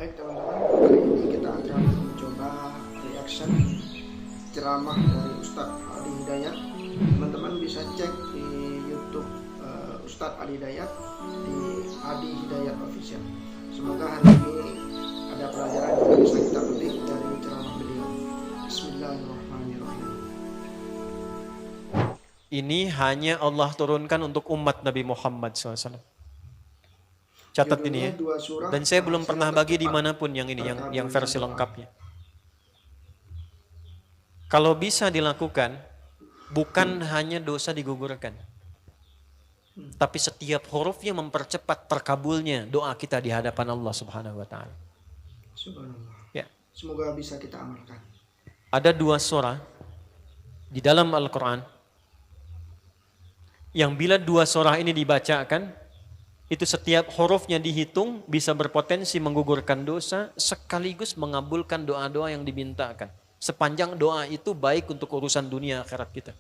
Baik teman-teman, kali ini kita akan mencoba reaction ceramah dari Ustadz Ali Hidayat. Teman-teman bisa cek di YouTube Ustadz Ali Hidayat di Adi Hidayat Official. Semoga hari ini ada pelajaran yang bisa kita petik dari ceramah beliau. Bismillahirrahmanirrahim. Ini hanya Allah turunkan untuk umat Nabi Muhammad SAW. Catat ini ya. Dan saya belum pernah bagi dimanapun yang ini, yang versi lengkapnya. Kalau bisa dilakukan, bukan hanya dosa digugurkan, tapi setiap hurufnya mempercepat terkabulnya doa kita di hadapan Allah Subhanahu Wa Taala. Subhanallah. Ya. Semoga bisa kita amalkan. Ada 2 surah di dalam Al-Quran yang bila 2 surah ini dibacakan, itu setiap hurufnya dihitung bisa berpotensi menggugurkan dosa sekaligus mengabulkan doa-doa yang dimintakan. Sepanjang doa itu baik untuk urusan dunia akhirat kita.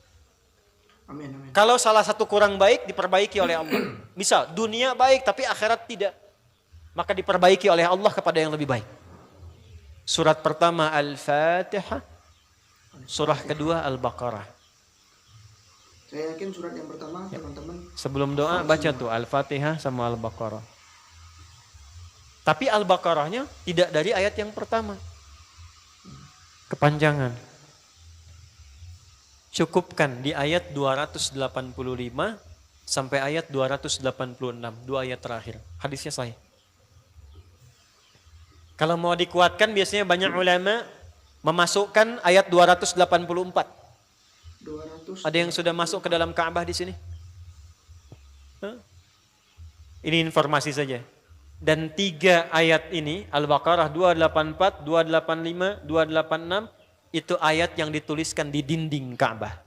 Amin, amin. Kalau salah satu kurang baik diperbaiki oleh Allah. Misal dunia baik tapi akhirat tidak, maka diperbaiki oleh Allah kepada yang lebih baik. Surat pertama Al-Fatihah, surah kedua Al-Baqarah. Saya yakin surat yang pertama teman-teman. Sebelum doa baca tuh Al-Fatihah sama Al-Baqarah. Tapi Al-Baqarahnya tidak dari ayat yang pertama. Kepanjangan. Cukupkan di ayat 285 sampai ayat 286, 2 ayat terakhir. Hadisnya sahih. Kalau mau dikuatkan biasanya banyak ulama memasukkan ayat 284. 200. Ada yang sudah masuk ke dalam Ka'bah di sini? Hah? Ini informasi saja. Dan 3 ayat ini, Al-Baqarah 284, 285, 286, itu ayat yang dituliskan di dinding Ka'bah.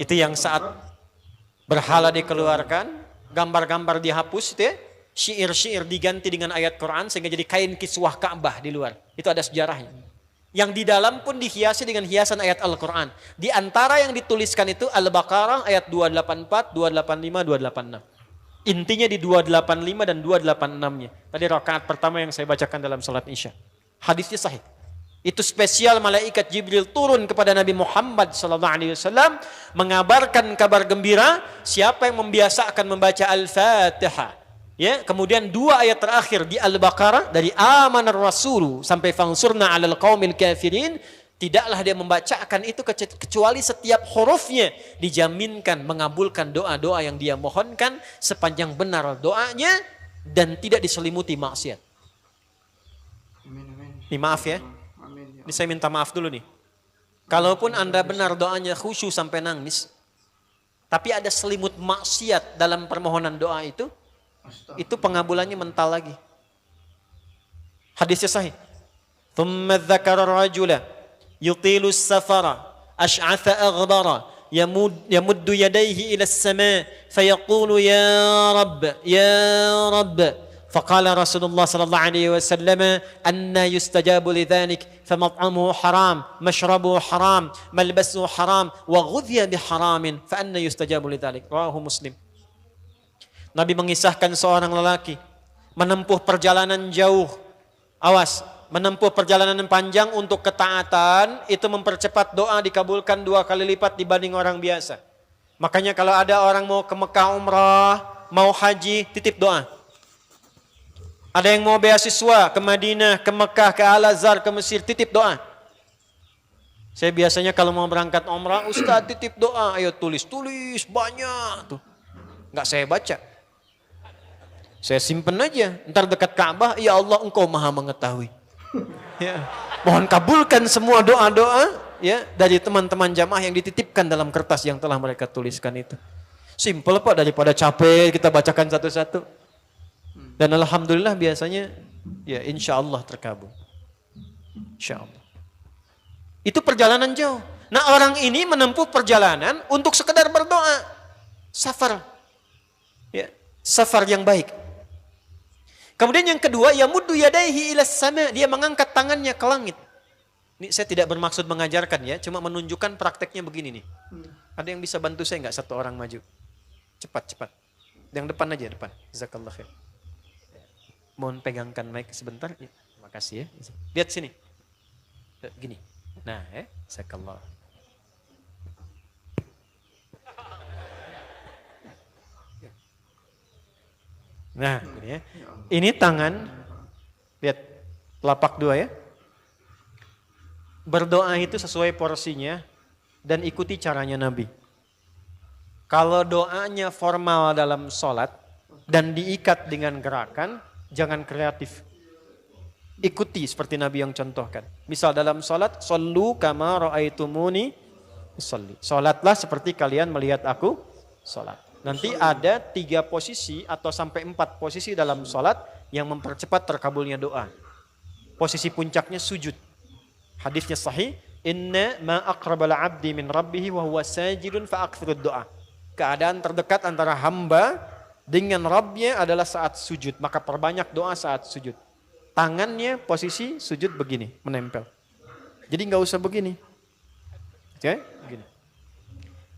Itu yang saat berhala dikeluarkan, gambar-gambar dihapus, itu ya, syair-syair diganti dengan ayat Quran sehingga jadi kain kiswah Ka'bah di luar. Itu ada sejarahnya. Yang di dalam pun dihiasi dengan hiasan ayat Al-Quran. Di antara yang dituliskan itu Al-Baqarah ayat 284, 285, 286. Intinya di 285 dan 286-nya. Tadi rakaat pertama yang saya bacakan dalam salat Isya. Hadisnya sahih. Itu spesial malaikat Jibril turun kepada Nabi Muhammad SAW mengabarkan kabar gembira siapa yang membiasakan membaca Al-Fatihah. Ya, kemudian 2 ayat terakhir di Al-Baqarah dari amanar rasulu sampai fangsurna 'alal qaumil kafirin, tidaklah dia membacakan itu kecuali setiap hurufnya dijaminkan mengabulkan doa-doa yang dia mohonkan sepanjang benar doanya dan tidak diselimuti maksiat. Amin, amin. Ini maaf ya. Amin, ya. Ini saya minta maaf dulu nih. Kalaupun Anda benar doanya khusyuk sampai nangis, tapi ada selimut maksiat dalam permohonan doa itu pengabulannya mental lagi. Hadisnya sahih. Thumma dzakara rajula yutilu as-safara ash'atha aghdara yamuddu yadayhi ila as-sama' fayaqulu ya rabb faqala Rasulullah sallallahu alaihi wasallam anna yustajabu lidzalik famat'amuhu haram mashrabuhu haram malbasuhu haram wa ghudhiya biharamin fa anna yustajabu lidzalik. Rawahu Muslim. Nabi mengisahkan seorang lelaki menempuh perjalanan jauh. Awas, menempuh perjalanan panjang untuk ketaatan itu mempercepat doa dikabulkan 2 kali lipat dibanding orang biasa. Makanya kalau ada orang mau ke Mekah umrah, mau haji, titip doa. Ada yang mau beasiswa ke Madinah, ke Mekah, ke Al-Azhar, ke Mesir, titip doa. Saya biasanya kalau mau berangkat umrah, Ustaz titip doa, ayo tulis banyak tuh. Enggak saya baca. Saya simpen aja, ntar dekat Ka'bah, ya Allah engkau maha mengetahui. Ya. Mohon kabulkan semua doa-doa ya dari teman-teman jamaah yang dititipkan dalam kertas yang telah mereka tuliskan itu. Simple Pak, daripada capek kita bacakan satu-satu. Dan alhamdulillah biasanya ya insya Allah terkabul. Insya Allah. Itu perjalanan jauh. Nah orang ini menempuh perjalanan untuk sekedar berdoa. Safar. Ya, safar yang baik. Kemudian yang kedua, yamuddu yadaihi ilas sama, dia mengangkat tangannya ke langit. Ini saya tidak bermaksud mengajarkan ya, cuma menunjukkan prakteknya begini nih. Ada yang bisa bantu saya enggak, 1 orang maju? Cepat. Yang depan aja, depan. Jazakallah khair. Mohon pegangkan mic sebentar. Ya, terima kasih ya. Lihat sini. Gini. Nah, jazakallah. Nah, ini ya. Ini tangan. Lihat telapak dua ya. Berdoa itu sesuai porsinya dan ikuti caranya Nabi. Kalau doanya formal dalam sholat dan diikat dengan gerakan, jangan kreatif. Ikuti seperti Nabi yang contohkan. Misal dalam sholat, shollu kama ra'aitumuni usolli. Sholatlah seperti kalian melihat aku sholat. Nanti ada 3 posisi atau sampai 4 posisi dalam sholat yang mempercepat terkabulnya doa. Posisi puncaknya sujud. Hadisnya sahih, inna ma aqrabal abdi min rabbih wa huwa sajidun fa aktsirud doa. Keadaan terdekat antara hamba dengan Rabbnya adalah saat sujud, maka perbanyak doa saat sujud. Tangannya posisi sujud begini, menempel. Jadi nggak usah begini. Oke, begini.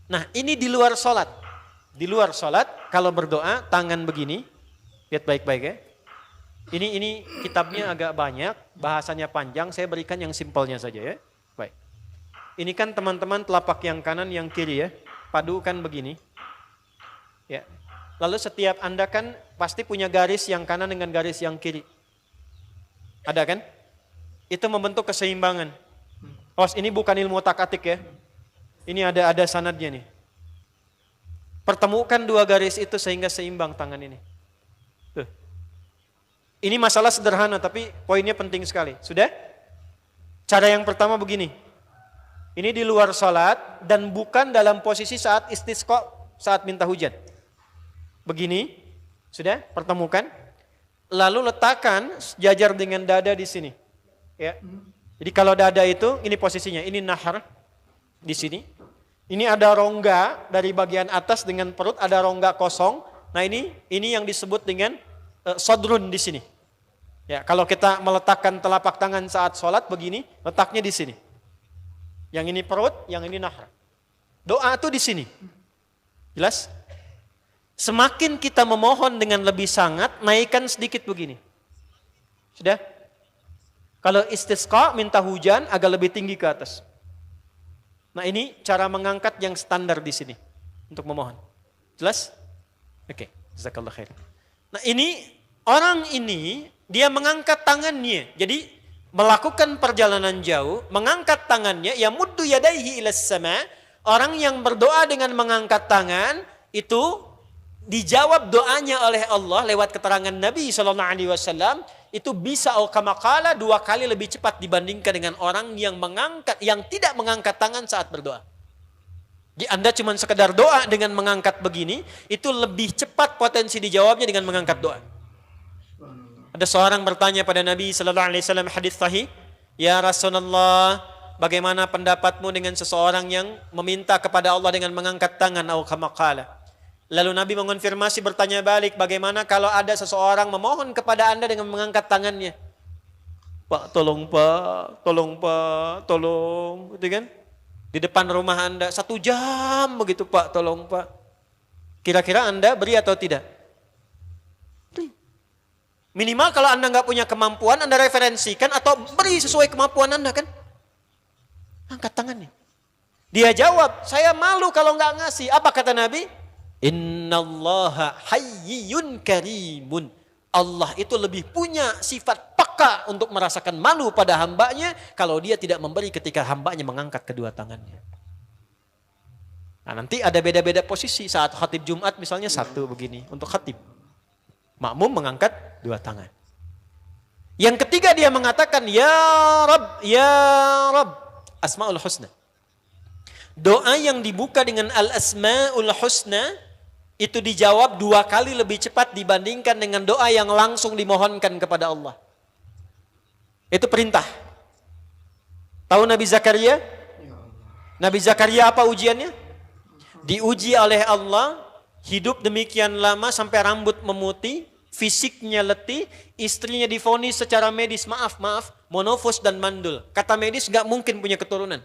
Nah, ini di luar sholat. Di luar sholat, kalau berdoa tangan begini, lihat baik-baik ya. Ini kitabnya agak banyak, bahasanya panjang, saya berikan yang simpelnya saja ya. Baik. Ini kan teman-teman telapak yang kanan, yang kiri ya. Padukan begini. Ya. Lalu setiap Anda kan pasti punya garis yang kanan dengan garis yang kiri. Ada kan? Itu membentuk keseimbangan. Oh, ini bukan ilmu otak-atik ya. Ini ada sanadnya nih. Pertemukan 2 garis itu sehingga seimbang tangan ini. Tuh. Ini masalah sederhana tapi poinnya penting sekali. Sudah? Cara yang pertama begini. Ini di luar salat dan bukan dalam posisi saat istisqa, saat minta hujan. Begini. Sudah? Pertemukan. Lalu letakkan sejajar dengan dada di sini. Ya. Jadi kalau dada itu ini posisinya, ini nahar di sini. Ini ada rongga dari bagian atas dengan perut, ada rongga kosong. Nah, ini yang disebut dengan sodrun di sini. Ya, kalau kita meletakkan telapak tangan saat sholat begini, letaknya di sini. Yang ini perut, yang ini nahar. Doa itu di sini. Jelas? Semakin kita memohon dengan lebih sangat, naikkan sedikit begini. Sudah? Kalau istisqa, minta hujan, agak lebih tinggi ke atas. Nah, ini cara mengangkat yang standar di sini untuk memohon. Jelas? Oke, jazakallah khair. Nah, orang ini dia mengangkat tangannya. Jadi melakukan perjalanan jauh, mengangkat tangannya, ya muddu yadaihi ilas sama. Orang yang berdoa dengan mengangkat tangan itu dijawab doanya oleh Allah lewat keterangan Nabi SAW, itu bisa kamakala 2 kali lebih cepat dibandingkan dengan orang yang tidak mengangkat tangan saat berdoa. Jadi Anda cuma sekedar doa dengan mengangkat begini, itu lebih cepat potensi dijawabnya dengan mengangkat doa. Ada seorang bertanya pada Nabi SAW, hadis sahih, ya Rasulullah, bagaimana pendapatmu dengan seseorang yang meminta kepada Allah dengan mengangkat tangan atau kamakala? Lalu Nabi mengonfirmasi, bertanya balik, bagaimana kalau ada seseorang memohon kepada Anda dengan mengangkat tangannya? Pak, tolong Pak, tolong, gitu kan? Di depan rumah Anda 1 jam begitu Pak, tolong Pak. Kira-kira Anda beri atau tidak? Minimal kalau Anda nggak punya kemampuan, Anda referensikan atau beri sesuai kemampuan Anda kan? Angkat tangannya. Dia jawab, saya malu kalau nggak ngasih. Apa kata Nabi? Innallaha hayyun karimun. Allah itu lebih punya sifat peka untuk merasakan malu pada hambanya kalau dia tidak memberi ketika hambanya mengangkat kedua tangannya. Nah, nanti ada beda-beda posisi saat khatib Jumat misalnya 1 begini untuk khatib. Makmum mengangkat 2 tangan. Yang ketiga dia mengatakan ya Rabb, Asmaul Husna. Doa yang dibuka dengan Al-Asmaul Husna itu dijawab 2 kali lebih cepat dibandingkan dengan doa yang langsung dimohonkan kepada Allah. Itu perintah. Tahu Nabi Zakaria? Nabi Zakaria apa ujiannya? Diuji oleh Allah, hidup demikian lama sampai rambut memutih, fisiknya letih, istrinya divonis secara medis, maaf, monofos dan mandul. Kata medis gak mungkin punya keturunan.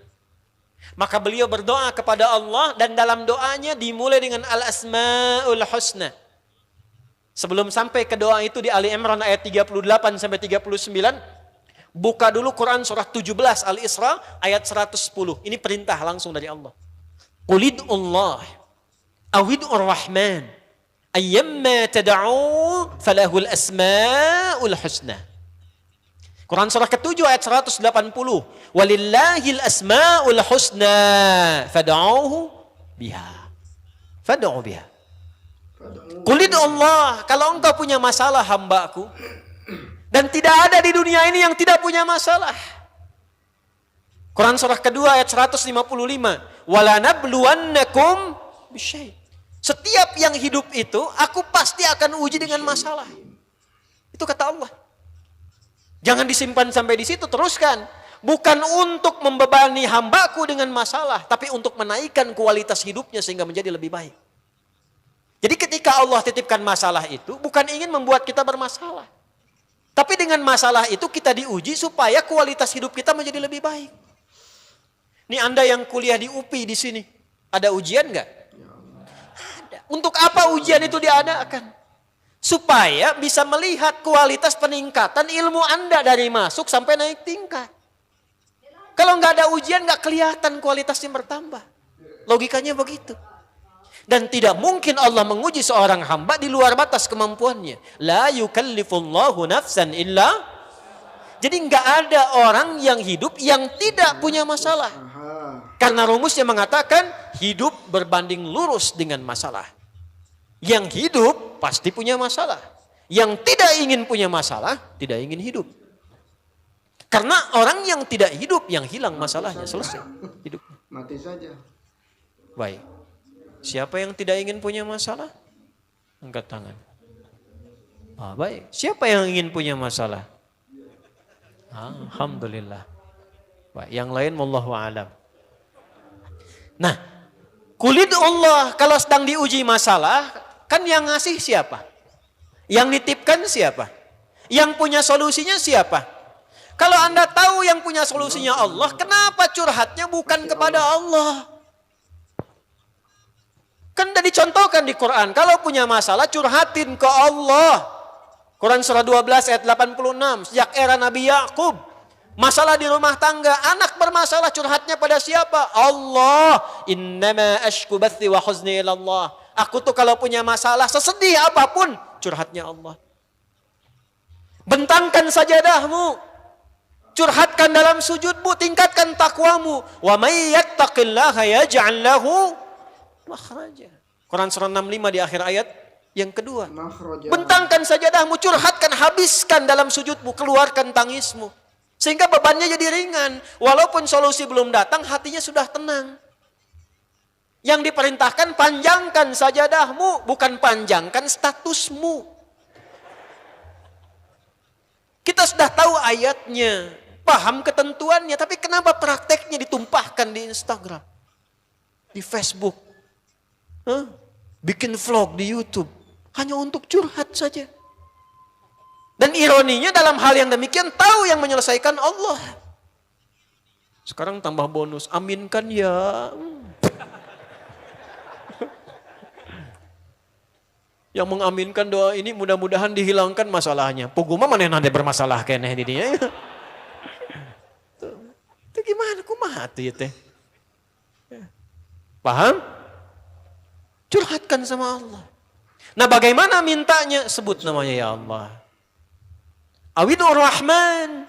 Maka beliau berdoa kepada Allah dan dalam doanya dimulai dengan Al-Asmaul Husna. Sebelum sampai ke doa itu di Ali Imran ayat 38 sampai 39, buka dulu Quran surah 17 Al-Isra ayat 110. Ini perintah langsung dari Allah. Qulidullah awid'ur rahman ayyamma tad'u falahul asma'ul husna. Quran surah ke-7 ayat 180. Walillahil asma'ul husna fad'uhu biha. Fad'u biha. Qulidullah, kalau engkau punya masalah hambaku, dan tidak ada di dunia ini yang tidak punya masalah. Quran surah kedua ayat 155. Wala nabluwannakum bisyai. Setiap yang hidup itu, aku pasti akan uji dengan masalah. Itu kata Allah. Jangan disimpan sampai di situ, teruskan. Bukan untuk membebani hambaku dengan masalah, tapi untuk menaikkan kualitas hidupnya sehingga menjadi lebih baik. Jadi ketika Allah titipkan masalah itu, bukan ingin membuat kita bermasalah. Tapi dengan masalah itu kita diuji supaya kualitas hidup kita menjadi lebih baik. Ini Anda yang kuliah di UPI di sini, ada ujian nggak? Ada. Untuk apa ujian itu diadakan? Supaya bisa melihat kualitas peningkatan ilmu Anda dari masuk sampai naik tingkat. Kalau nggak ada ujian nggak kelihatan kualitasnya bertambah. Logikanya begitu. Dan tidak mungkin Allah menguji seorang hamba di luar batas kemampuannya. La yukallifullahu nafsan illa. Jadi nggak ada orang yang hidup yang tidak punya masalah. Karena rumusnya mengatakan hidup berbanding lurus dengan masalah. Yang hidup pasti punya masalah. Yang tidak ingin punya masalah, tidak ingin hidup. Karena orang yang tidak hidup, yang hilang masalahnya, selesai hidup. Mati saja. Baik. Siapa yang tidak ingin punya masalah? Angkat tangan. Baik. Siapa yang ingin punya masalah? Alhamdulillah. Baik. Yang lain wallahu a'lam. Nah, kulit Allah kalau sedang diuji masalah, kan yang ngasih siapa? Yang nitipkan siapa? Yang punya solusinya siapa? Kalau Anda tahu yang punya solusinya Allah, kenapa curhatnya bukan kepada Allah? Kan sudah dicontohkan di Quran. Kalau punya masalah curhatin ke Allah. Quran surah 12 ayat 86. Sejak era Nabi Yakub. Masalah di rumah tangga. Anak bermasalah curhatnya pada siapa? Allah. Innama ashku bathi wa huzni ilallah. Aku tuh kalau punya masalah sesedih apapun. Curhatnya Allah. Bentangkan sajadahmu. Curhatkan dalam sujudmu. Tingkatkan takwamu. Wa may yattaqillaha yaj'al lahu makhraja. Quran surah 65 di akhir ayat yang kedua. Bentangkan sajadahmu, curhatkan, habiskan dalam sujudmu, keluarkan tangismu. Sehingga bebannya jadi ringan. Walaupun solusi belum datang, hatinya sudah tenang. Yang diperintahkan panjangkan sajadahmu, bukan panjangkan statusmu. Kita sudah tahu ayatnya, paham ketentuannya, tapi kenapa prakteknya ditumpahkan di Instagram, di Facebook? Bikin vlog di YouTube hanya untuk curhat saja. Dan ironinya dalam hal yang demikian tahu yang menyelesaikan Allah. Sekarang tambah bonus, aminkan ya. Yang mengaminkan doa ini mudah-mudahan dihilangkan masalahnya. Puguma mana yang ada bermasalah kayaknya di dia. Itu gimana kumaha tuh ya teh? Paham? Curhatkan sama Allah. Nah bagaimana mintanya? Sebut namanya ya Allah. Awidur Rahman.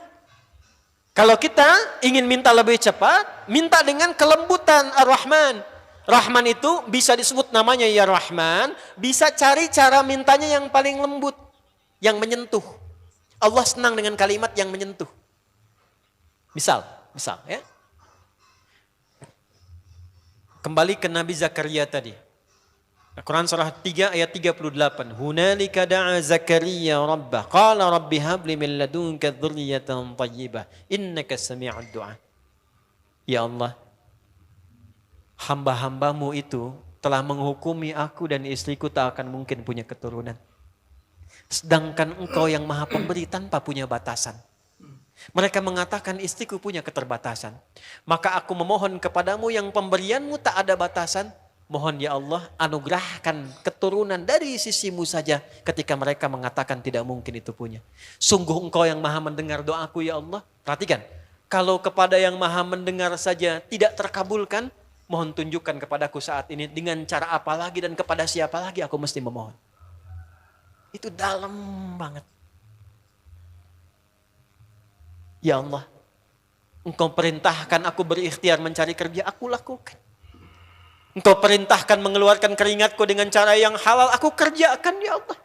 Kalau kita ingin minta lebih cepat, minta dengan kelembutan Ar-Rahman. Rahman itu bisa disebut namanya ya Rahman. Bisa cari cara mintanya yang paling lembut. Yang menyentuh. Allah senang dengan kalimat yang menyentuh. Misal ya. Kembali ke Nabi Zakaria tadi. Quran surah 3 ayat 38. Hunalika da'a Zakaria rabbah. Qala rabbi habli min ladunka dzurriyyatan thayyibah. Innaka sami'ud du'a. Ya Allah, hamba-hambamu itu telah menghukumi aku dan istriku tak akan mungkin punya keturunan. Sedangkan engkau yang maha pemberi tanpa punya batasan. Mereka mengatakan istriku punya keterbatasan. Maka aku memohon kepadamu yang pemberianmu tak ada batasan. Mohon ya Allah, anugerahkan keturunan dari sisimu saja ketika mereka mengatakan tidak mungkin itu punya. Sungguh engkau yang maha mendengar doaku ya Allah. Perhatikan, kalau kepada yang maha mendengar saja tidak terkabulkan, mohon tunjukkan kepadaku saat ini dengan cara apa lagi dan kepada siapa lagi aku mesti memohon. Itu dalam banget. Ya Allah, engkau perintahkan aku berikhtiar mencari kerja, aku lakukan. Engkau perintahkan mengeluarkan keringatku dengan cara yang halal, aku kerjakan ya Allah.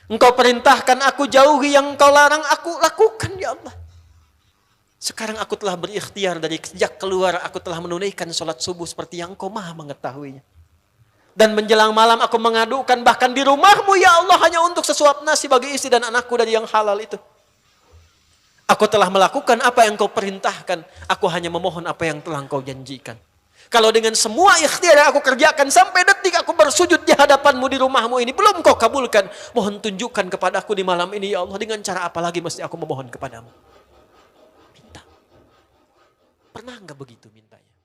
Engkau perintahkan aku jauhi yang engkau larang, aku lakukan ya Allah. Sekarang aku telah berikhtiar dari sejak keluar, aku telah menunaikan sholat subuh seperti yang engkau maha mengetahuinya. Dan menjelang malam aku mengadukan bahkan di rumahmu ya Allah hanya untuk sesuap nasi bagi istri dan anakku dari yang halal itu. Aku telah melakukan apa yang engkau perintahkan, aku hanya memohon apa yang telah engkau janjikan. Kalau dengan semua ikhtiar yang aku kerjakan sampai detik aku bersujud di hadapanmu di rumahmu ini belum kau kabulkan, mohon tunjukkan kepadaku di malam ini ya Allah dengan cara apa lagi mesti aku memohon kepadamu. Minta. Pernah enggak begitu mintanya?